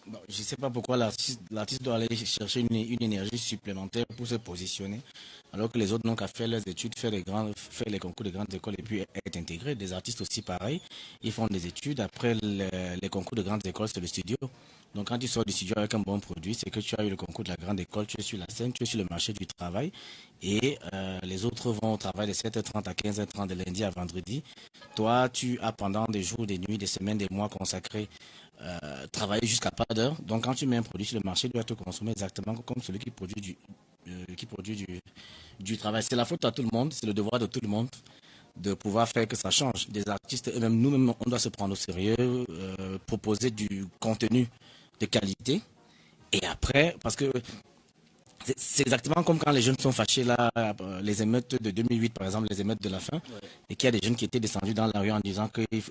Bon, je ne sais pas pourquoi l'artiste doit aller chercher une énergie supplémentaire pour se positionner, alors que les autres n'ont qu'à faire leurs études, faire les concours de grandes écoles et puis être intégrés. Des artistes aussi pareil, ils font des études. Après les concours de grandes écoles, c'est le studio. Donc quand tu sors du studio avec un bon produit, c'est que tu as eu le concours de la grande école, tu es sur la scène, tu es sur le marché du travail et les autres vont au travail de 7h30 à 15h30 de lundi à vendredi. Toi, tu as pendant des jours, des nuits, des semaines, des mois consacrés travailler jusqu'à pas d'heure. Donc, quand tu mets un produit sur le marché, il doit être consommé exactement comme celui qui produit du travail. C'est la faute à tout le monde, c'est le devoir de tout le monde de pouvoir faire que ça change. Des artistes, eux-mêmes, nous-mêmes, on doit se prendre au sérieux, proposer du contenu de qualité. Et après, parce que c'est exactement comme quand les jeunes sont fâchés, là, les émeutes de 2008, par exemple, les émeutes de la faim, Ouais. et qu'il y a des jeunes qui étaient descendus dans la rue en disant qu'il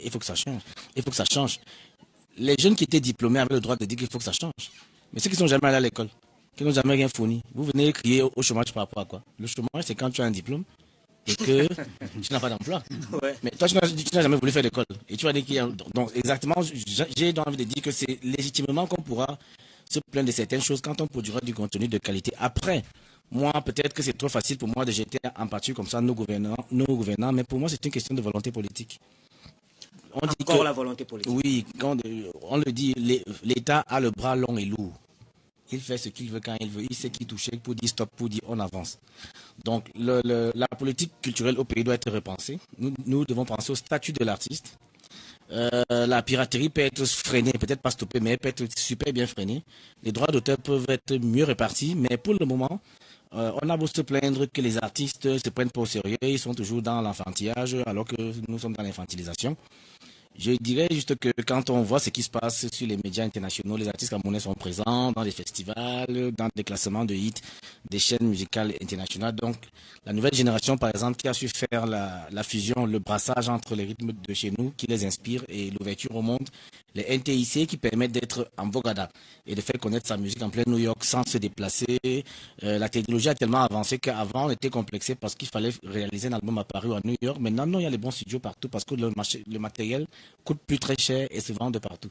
faut que ça change. Il faut que ça change. Les jeunes qui étaient diplômés avaient le droit de dire qu'il faut que ça change. Mais ceux qui ne sont jamais allés à l'école, qui n'ont jamais rien fourni, vous venez crier au chômage par rapport à quoi? Le chômage, c'est quand tu as un diplôme et que tu n'as pas d'emploi. Ouais. Mais toi, tu n'as jamais voulu faire d'école. Et tu vas dire qu'il y a... Donc, exactement, j'ai envie de dire que c'est légitimement qu'on pourra se plaindre de certaines choses quand on produira du contenu de qualité. Après, moi, peut-être que c'est trop facile pour moi de jeter en partie comme ça nos gouvernants, mais pour moi, c'est une question de volonté politique. On dit Encore que la volonté politique. oui, quand on le dit, l'État a le bras long et lourd. Il fait ce qu'il veut quand il veut. Il sait qui toucher pour dire stop, pour dire on avance. Donc la politique culturelle au pays doit être repensée. Nous devons penser au statut de l'artiste. La piraterie peut être freinée, peut-être pas stoppée, mais elle peut être super bien freinée. Les droits d'auteur peuvent être mieux répartis, mais pour le moment, on a beau se plaindre que les artistes se prennent pas au sérieux, ils sont toujours dans l'enfantillage, alors que nous sommes dans l'infantilisation. Je dirais juste que quand on voit ce qui se passe sur les médias internationaux, les artistes camerounais sont présents dans des festivals, dans des classements de hits, des chaînes musicales internationales. Donc, la nouvelle génération, par exemple, qui a su faire la fusion, le brassage entre les rythmes de chez nous, qui les inspire, et l'ouverture au monde, les NTIC qui permettent d'être en Bogada et de faire connaître sa musique en plein New York sans se déplacer. La technologie a tellement avancé qu'avant, on était complexé parce qu'il fallait réaliser un album à Paris ou à New York. Maintenant, non, il y a les bons studios partout parce que le matériel coûte plus très cher et se vend de partout.